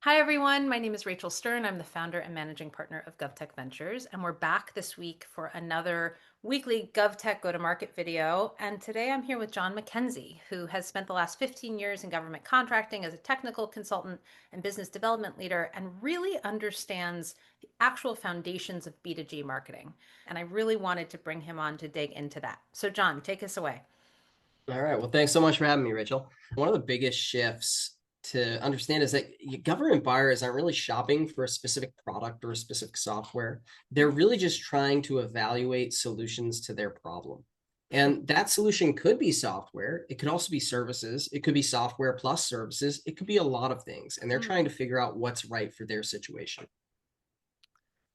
Hi, everyone. My name is Rachel Stern. I'm the founder and managing partner of GovTech Ventures, and we're back this week for another weekly GovTech go-to-market video. And today I'm here with John McKenzie, who has spent the last 15 years in government contracting as a technical consultant and business development leader and really understands the actual foundations of B2G marketing. And I really wanted to bring him on to dig into that. So, John, take us away. All right. Well, thanks so much for having me, Rachel. One of the biggest shifts to understand is that government buyers aren't really shopping for a specific product or a specific software. They're really just trying to evaluate solutions to their problem. And that solution could be software. It could also be services. It could be software plus services. It could be a lot of things. And they're trying to figure out what's right for their situation.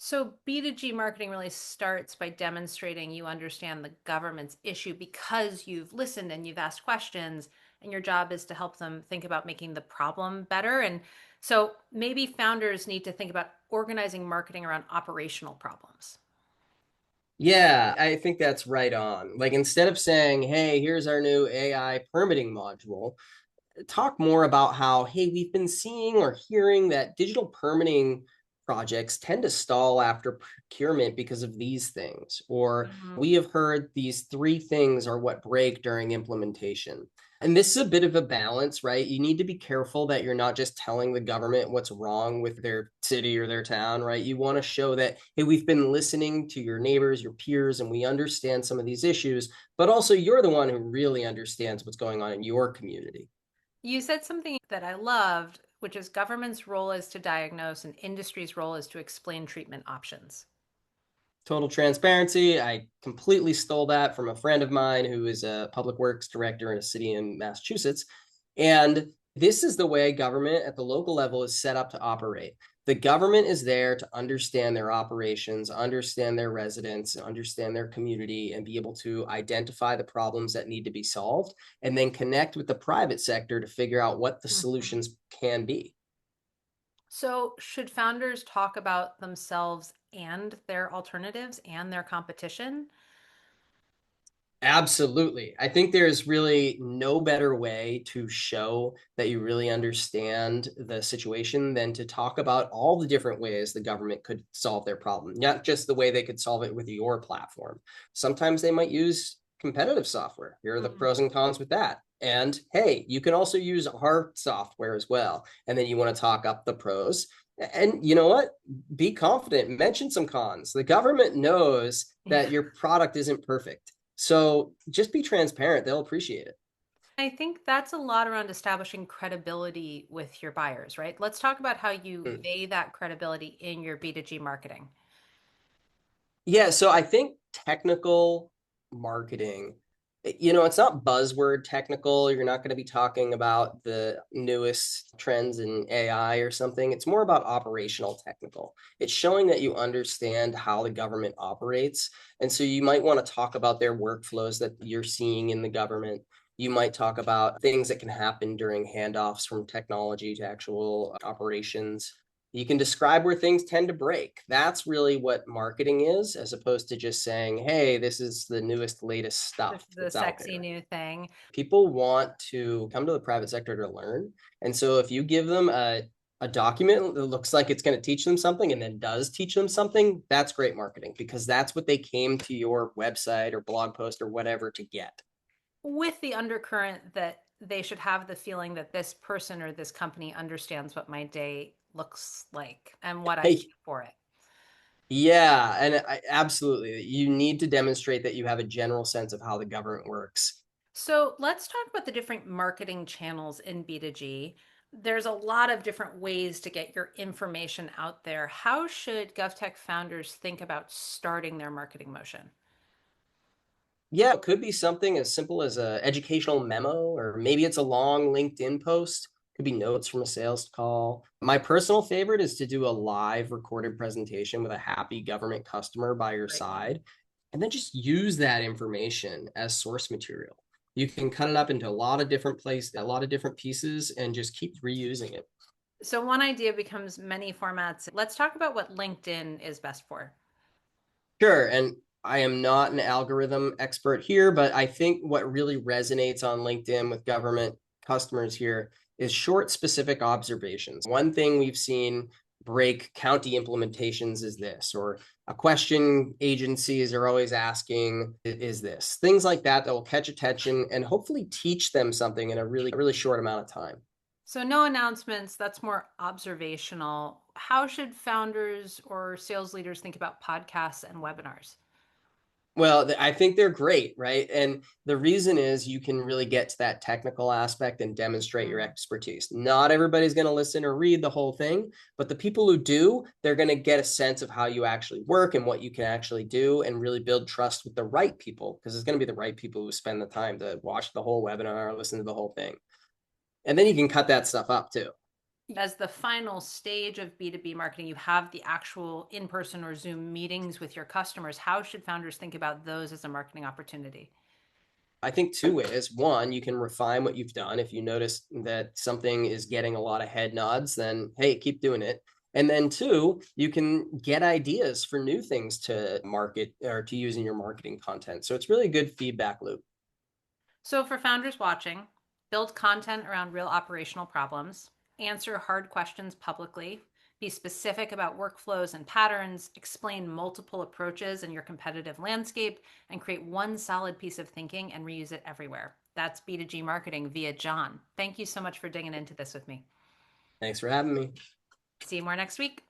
So B2G marketing really starts by demonstrating you understand the government's issue because you've listened and you've asked questions, and your job is to help them think about making the problem better. And so maybe founders need to think about organizing marketing around operational problems. Yeah, I think that's right on. Like instead of saying, hey, here's our new AI permitting module, talk more about how, hey, we've been seeing or hearing that digital permitting projects tend to stall after procurement because of these things. Or Mhm. we have heard these three things are what break during implementation. And this is a bit of a balance, right? You need to be careful that you're not just telling the government what's wrong with their city or their town, right? You want to show that, hey, we've been listening to your neighbors, your peers, and we understand some of these issues, but also you're the one who really understands what's going on in your community. You said something that I loved, which is government's role is to diagnose and industry's role is to explain treatment options. Total transparency. I completely stole that from a friend of mine who is a public works director in a city in Massachusetts. And this is the way government at the local level is set up to operate. The government is there to understand their operations, understand their residents, understand their community, and be able to identify the problems that need to be solved, and then connect with the private sector to figure out what the Mhm. solutions can be. So, should founders talk about themselves and their alternatives and their competition? Absolutely. I think there's really no better way to show that you really understand the situation than to talk about all the different ways the government could solve their problem, not just the way they could solve it with your platform. Sometimes they might use competitive software. Here are the Mhm. pros and cons with that. And hey, you can also use our software as well. And then you want to talk up the pros. And you know what? Be confident, mention some cons. The government knows Yeah. that your product isn't perfect, so just be transparent. They'll appreciate it. I think that's a lot around establishing credibility with your buyers, right? Let's talk about how you Mm. convey that credibility in your B2G marketing. Yeah, so I think technical marketing, it's not buzzword technical. You're not going to be talking about the newest trends in AI or something. It's more about operational technical. It's showing that you understand how the government operates. And so you might want to talk about their workflows that you're seeing in the government. You might talk about things that can happen during handoffs from technology to actual operations. You can describe where things tend to break. That's really what marketing is, as opposed to just saying, hey, this is the newest, latest This stuff is a that's out sexy there. new thing. People want to come to the private sector to learn. And so if you give them a document that looks like it's going to teach them something and then does teach them something, that's great marketing because that's what they came to your website or blog post or whatever to get. With the undercurrent that they should have the feeling that this person or this company understands what my day looks like and what I do for it. Yeah, and absolutely. You need to demonstrate that you have a general sense of how the government works. So let's talk about the different marketing channels in B2G. There's a lot of different ways to get your information out there. How should GovTech founders think about starting their marketing motion? Yeah, it could be something as simple as a educational memo, or maybe it's a long LinkedIn post. Could be notes from a sales call. My personal favorite is to do a live recorded presentation with a happy government customer by your Great one. side, and then just use that information as source material. You can cut it up into a lot of different places, a lot of different pieces, and just keep reusing it. So one idea becomes many formats. Let's talk about what LinkedIn is best for. Sure. And I am not an algorithm expert here, but I think what really resonates on LinkedIn with government customers here is short, specific observations. One thing we've seen break county implementations is this, or a question agencies are always asking is this. Things like that that will catch attention and hopefully teach them something in a really short amount of time. So no announcements, that's more observational. How should founders or sales leaders think about podcasts and webinars? Well, I think they're great, right? And the reason is you can really get to that technical aspect and demonstrate your Mm. expertise. Not everybody's going to listen or read the whole thing, but the people who do, they're going to get a sense of how you actually work and what you can actually do and really build trust with the right people, because it's going to be the right people who spend the time to watch the whole webinar, listen to the whole thing. And then you can cut that stuff up too. As the final stage of B2B marketing, you have the actual in-person or Zoom meetings with your customers. How should founders think about those as a marketing opportunity? I think two ways. One, you can refine what you've done. If you notice that something is getting a lot of head nods, then hey, keep doing it. And then two, you can get ideas for new things to market or to use in your marketing content. So it's really a good feedback loop. So, for founders watching, build content around real operational problems, answer hard questions publicly, be specific about workflows and patterns, explain multiple approaches in your competitive landscape, and create one solid piece of thinking and reuse it everywhere. That's B2G marketing via John. Thank you so much for digging into this with me. Thanks for having me. See you more next week.